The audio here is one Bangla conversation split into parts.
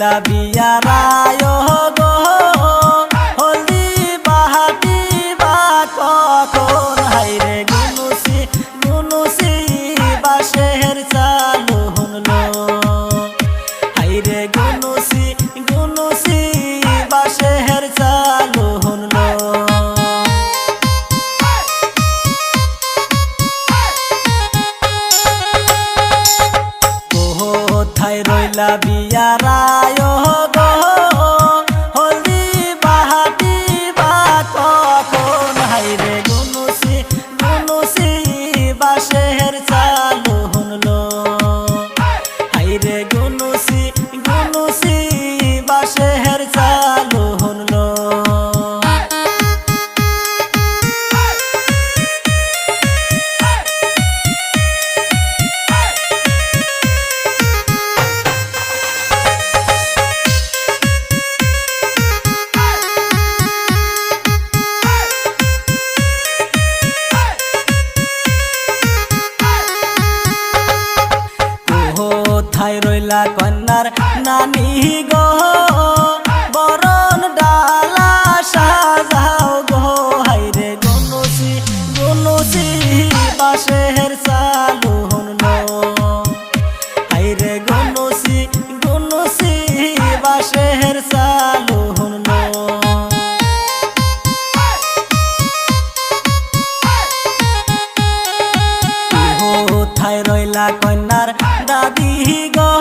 রইলা বিয়ারায় গো হলদি বাহাতি বা কখন হাইরে গুনুসি গুনুসি বাঁশের চালু হুনলো হাইরে গুনুসি গুনুসি বাঁশের চালু হুনলো কোথায় রইলা বিয়ারায় গো হলদি বাহাতি বা কখন হাইরে গুনুসি গুনুসি বাঁশের চালু হুনলো হাইরে গুনুসি গুনুসি বাঁশের চালু হুনলো কোথায় রইলা কন্যার নানি গো বরণ ডালা সাজাও গো হাইরে গুনুসি গুনুসি বাঁশের চালু হুনলো হাইরে গুনুসি গুনুসি বাঁশের চালু হুনলো কোথায় রইলা কন্যার দাদি গো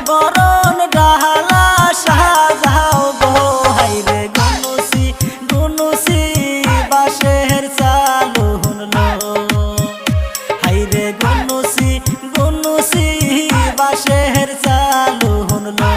বরণ ডালা সাজাও গো হাইরে গুনুসি গুনুসি বাঁশের চালু হুনলো হাইরে গুনুসি গুনুসি বাঁশের চালু হুনলো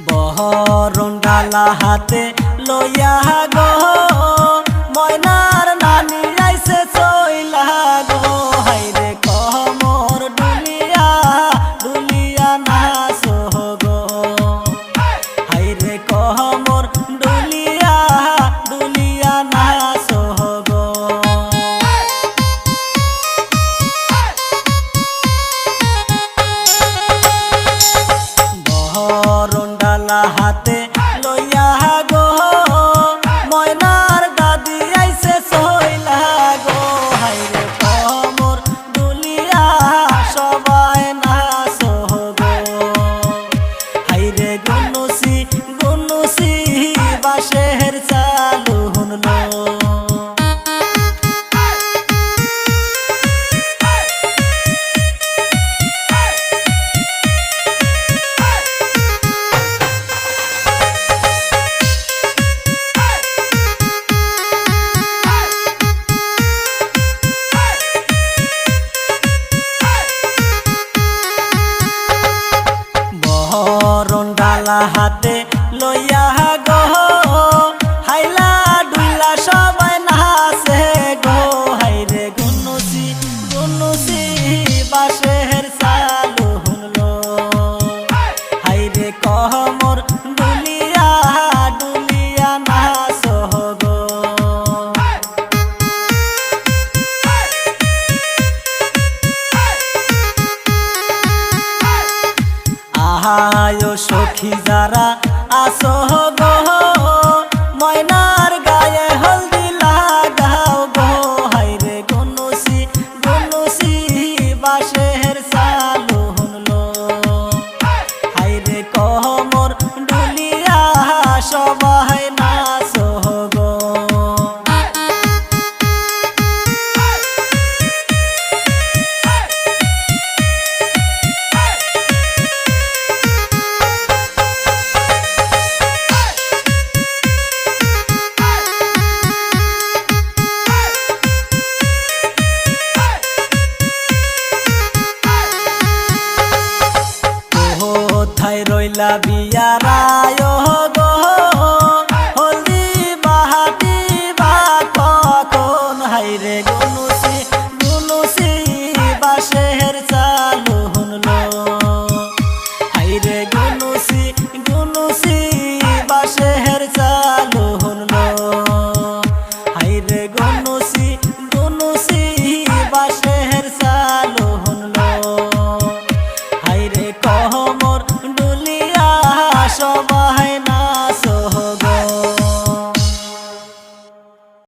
বরণ ডালা হাতে লইয়া গো ময়নার নানি আইছে চইলা গো হাইরে কমর ডুলিয়া ডুলিয়া নাচ গো হাইরে কমর ডুলিয়া ডুলিয়া নাচ গো বরণ ডালা হাতে লইয়া গো ময়নার দাদি আইছে চইলা গো হাইরে কমর ডুলিয়া সবাই নাচ গো হাইরে গুনুসি গুনুসি বাঁশের চালু হুনলো বরণ ডালা হাতে লইয়া গো হাইলা ডুইলা সবাই নাচে গো হাইরে গুনুসি গুনুসি বাঁশের চালু হুনলো হাইরে কমর ডুলিয়া ডুলিয়া নাচ গো আহায় সখী যারা আসো গো ময়নার গায়ে হলদি লাগাও গো হাইরে গুনুসি গুনুসি বাঁশের চালু হুনলো হাইরে কমর ডুলিয়া সবাই নাচ গো কোথায় রইলা বিয়ারায় গো হলদি বাহাতি বা কখন হাইরে দেহের চালু